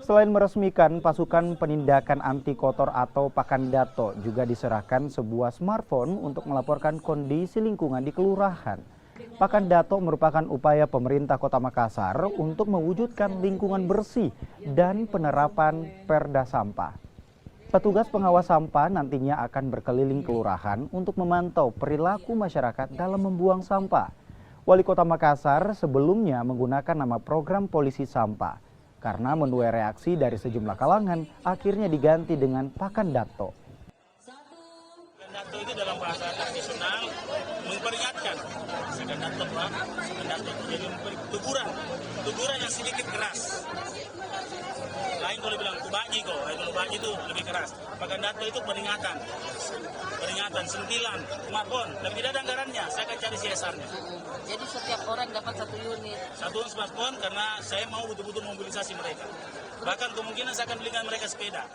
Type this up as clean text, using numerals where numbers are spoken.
Selain meresmikan pasukan penindakan anti kotor atau Pakandato, juga diserahkan sebuah smartphone untuk melaporkan kondisi lingkungan di kelurahan. Pakandato merupakan upaya pemerintah Kota Makassar untuk mewujudkan lingkungan bersih dan penerapan perda sampah. Petugas pengawas sampah nantinya akan berkeliling kelurahan untuk memantau perilaku masyarakat dalam membuang sampah. Wali Kota Makassar sebelumnya menggunakan nama program polisi sampah. Karena menuai reaksi dari sejumlah kalangan, akhirnya diganti dengan Pakandato. Pakandato itu dalam bahasa tradisional memperingatkan. Pakandato jadi teguran yang sedikit keras. Lain kalau bilang kubaji kok, kalau kubaji itu lebih keras. Pakandato itu peringatan, sentilan, smartphone, tapi tidak ada anggarannya. Saya akan cari CSR-nya. Jadi setiap orang dapat 1 unit. Satu smartphone karena saya mau betul-betul mobilisasi mereka. Bahkan kemungkinan saya akan belikan mereka sepeda.